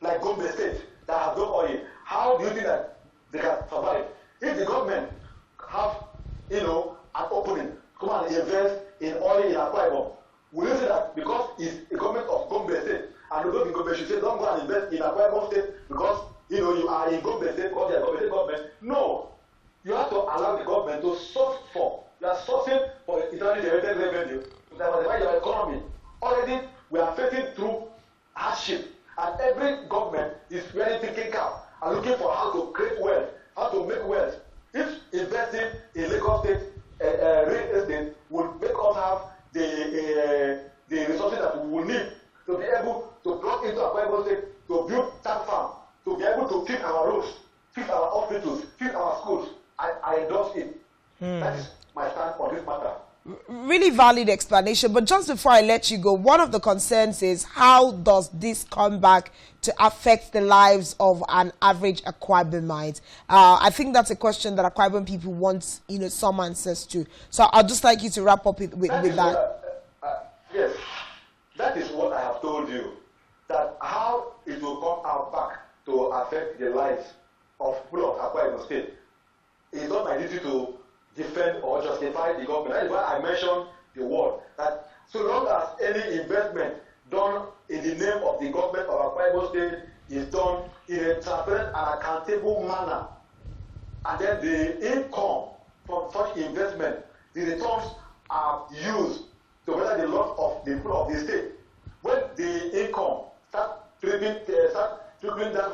like Gombe State, that have no oil, how do you think that they can survive? If the government have, an opening, come and invest in oil in Akwa Ibom, will you say that because it's a government of Gombe State, and although the government should say don't go and invest in Akwa Ibom State because you are in Gombe State because you are Gombe State government? No, you have to allow the government to source for. You are sourcing for internally generated revenue to diversify your economy. Already, we are facing through hardship, and every government is really thinking cap and looking for how to create wealth, how to make wealth. If investing in Lagos State real estate would make us have the resources that we will need to be able to plug into Akwa Ibom State, to build tank farm, to be able to fix our roads, fix our hospitals, fix our schools. I endorse it. That's my stand on this matter. Really valid explanation, but just before I let you go, one of the concerns is how does this come back to affect the lives of an average Akwa Ibomite? I think that's a question that Akwa Ibom people want, some answers to. So I'd just like you to wrap up with that. Yes, that is what I have told you. That how it will come out back to affect the lives of people of Akwa Ibom State. It's not my duty to defend or justify the government. That is why I mentioned the word that so long as any investment done in the name of the government of Akwa Ibom State is done in a transparent and accountable manner, and then the income from such investment, the returns are used to better the lot of the people of the state. When the income starts trickling down.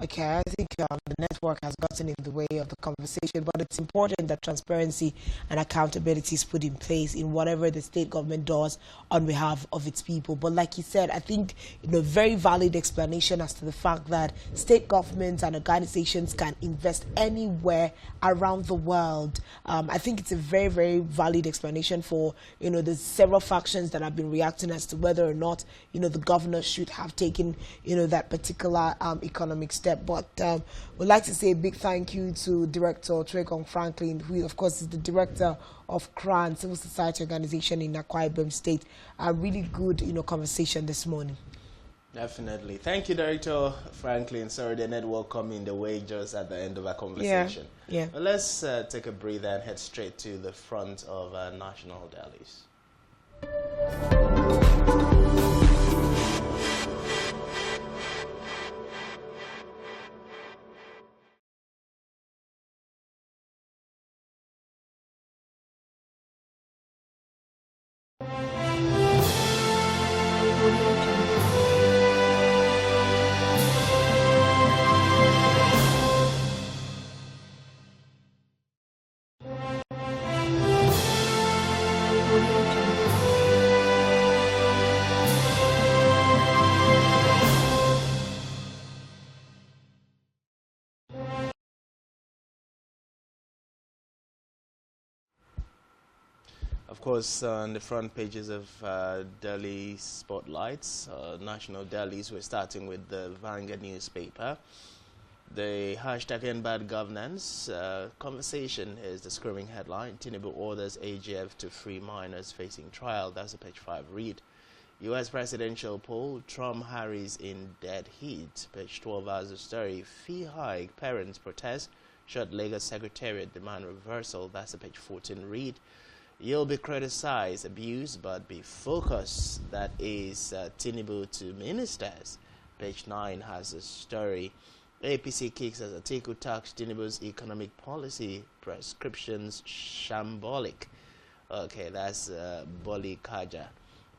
Okay, I think the network has gotten in the way of the conversation, but it's important that transparency and accountability is put in place in whatever the state government does on behalf of its people. But like you said, I think very valid explanation as to the fact that state governments and organizations can invest anywhere around the world. I think it's a very, very valid explanation for the several factions that have been reacting as to whether or not the governor should have taken that particular economic step. But we'd like to say a big thank you to Director Trekong Franklin, who of course is the director of CRAN, Civil Society Organization in Akwa Ibom State. A really good conversation this morning. Definitely. Thank you, Director Franklin. Sorry, the network coming the way just at the end of our conversation. Yeah. Well, let's take a breather and head straight to the front of our national dailies. Of course, on the front pages of Delhi spotlights, national dailies, we're starting with the Vanguard newspaper. The hashtag end bad governance conversation is the screaming headline. Tinubu orders AGF to free minors facing trial. That's a page 5 read. U.S. presidential poll, Trump-Harris in dead heat. Page 12 has the story. Fee hike, parents protest. Short Lagos Secretariat demand reversal. That's a page 14 read. You'll be criticized, abused, but be focused. That is Tinubu to ministers. Page 9 has a story. APC kicks as Atiku tax Tinubu's economic policy prescriptions shambolic. Okay, that's Boli Kaja.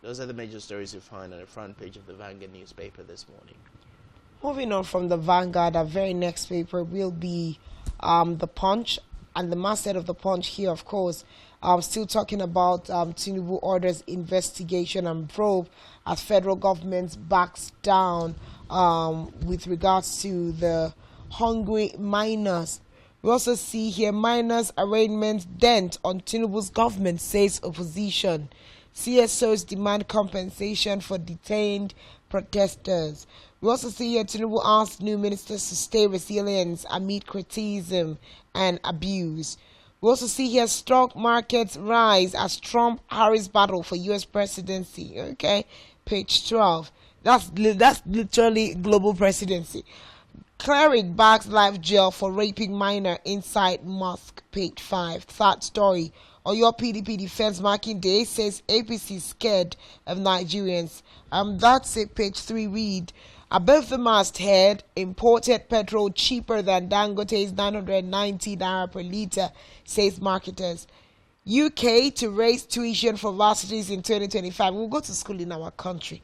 Those are the major stories you find on the front page of the Vanguard newspaper this morning. Moving on from the Vanguard, our very next paper will be the Punch, and the masthead of the Punch here, of course, still talking about Tinubu orders investigation and probe as federal government backs down with regards to the hungry miners. We also see here miners' arraignment dent on Tinubu's government, says opposition. CSOs demand compensation for detained protesters. We also see here Tinubu asks new ministers to stay resilient amid criticism and abuse. We also see here stock markets rise as Trump-Harris battle for U.S. presidency. Okay, page 12. That's literally global presidency. Cleric backs life jail for raping minor inside mosque. Page 5. Third story. On your PDP defense marking day says APC scared of Nigerians. That's it. Page 3 read. Above the masthead, imported petrol cheaper than Dangote's 990 naira per litre, says marketers. UK to raise tuition for varsities in 2025. We'll go to school in our country.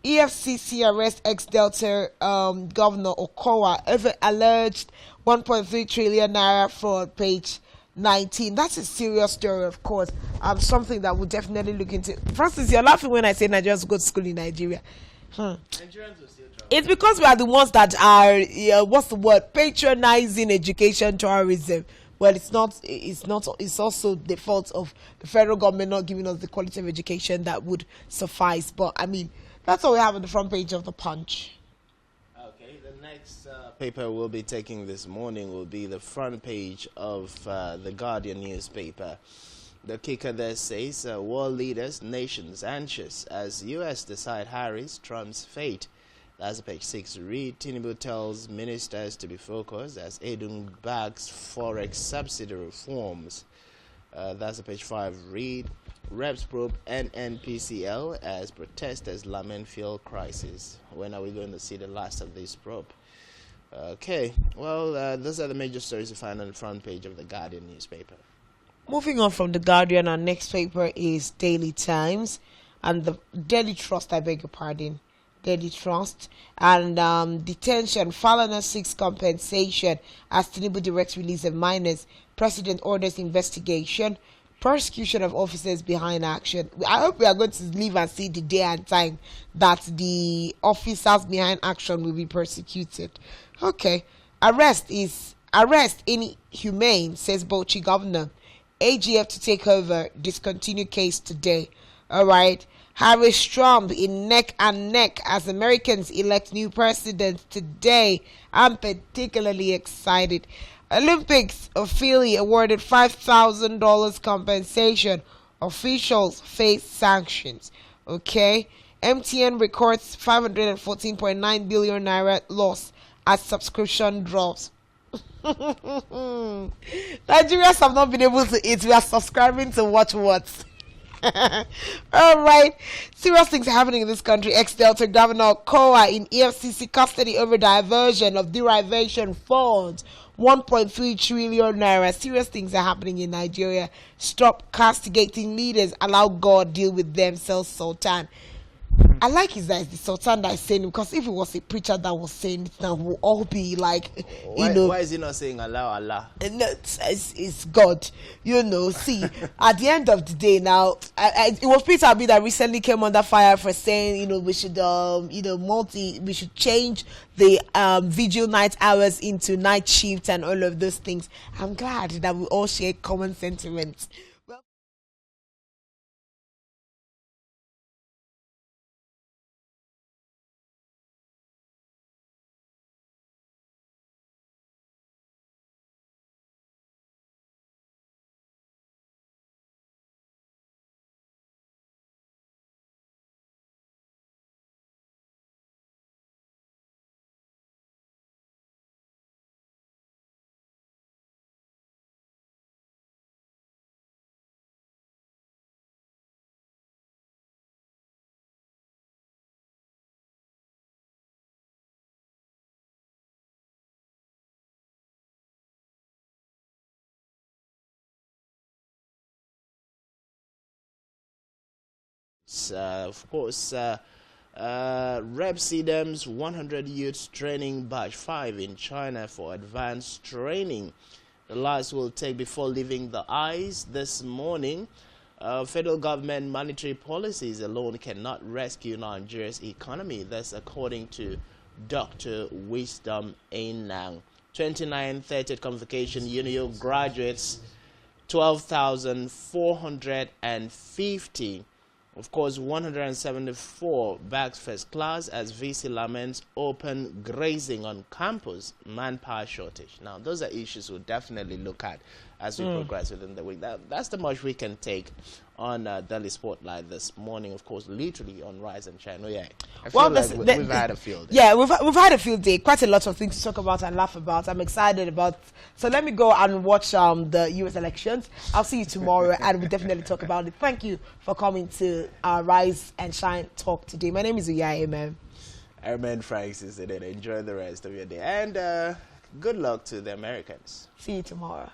EFCC arrest ex-Delta Governor Okowa over alleged 1.3 trillion naira fraud. Page 19. That's a serious story, of course. Something that we'll definitely look into. Francis, you're laughing when I say Nigerians go to school in Nigeria. Nigerians will still travel. It's because we are the ones that are, what's the word, patronizing education tourism. Well, it's not. It's also the fault of the federal government not giving us the quality of education that would suffice. But I mean, that's all we have on the front page of the Punch. Okay, the next paper we'll be taking this morning will be the front page of the Guardian newspaper. The kicker there says, world leaders, nations anxious as U.S. decide Harris, Trump's fate. That's page 6 read. Tinubu tells ministers to be focused as Edun backs forex subsidy reforms. That's page 5 read. Reps probe NNPCL as protesters lament fuel crisis. When are we going to see the last of this probe? Okay, well, those are the major stories you find on the front page of the Guardian newspaper. Moving on from the Guardian, our next paper is Daily Times and the Daily Trust, I beg your pardon. Daily Trust and detention. Falana seeks compensation as Tinubu directs release of minors. President orders investigation. Prosecution of officers behind action. I hope we are going to live and see the day and time that the officers behind action will be persecuted. Okay. Arrest inhumane, says Bauchi governor. AGF to take over, discontinue case today. All right. Harris Trump in neck and neck as Americans elect new president today. I'm particularly excited. Olympics affiliate awarded $5,000 compensation. Officials face sanctions. Okay. MTN records 514.9 billion naira loss as subscription drops. Nigerians have not been able to eat. We are subscribing to watch what? All right. Serious things are happening in this country. Ex-Delta Governor Koa in EFCC custody over diversion of derivation funds. 1.3 trillion naira. Serious things are happening in Nigeria. Stop castigating leaders. Allow God deal with them, says Sultan. I like his eyes, the Sultan that is saying it, because if it was a preacher that was saying it now, we'll all be like, Why is he not saying Allah? No, it's God. See, at the end of the day now, it was Peter Abi that recently came under fire for saying, we should, we should change the vigil night hours into night shift and all of those things. I'm glad that we all share common sentiments. Of course, Rep CDEM's 100 Youths Training Batch 5 in China for advanced training. The last will take before leaving the eyes this morning. Federal government monetary policies alone cannot rescue Nigeria's economy. That's according to Dr. Wisdom Ainang. 29th 30th Convocation UNIO graduates 12,450. Of course, 174 bags first class as VC laments open grazing on campus, manpower shortage. Now, those are issues we'll definitely look at as we progress within the week. That's the much we can take on Daily Spotlight this morning. Of course, literally on Rise and Shine. Oh, yeah. I feel like we've had a field day. Yeah, we've had a field day. Quite a lot of things to talk about and laugh about. I'm excited about. So let me go and watch the U.S. elections. I'll see you tomorrow, and we'll definitely talk about it. Thank you for coming to our Rise and Shine talk today. My name is Uyaye, man. Airman Franks is in it. Enjoy the rest of your day. And good luck to the Americans. See you tomorrow.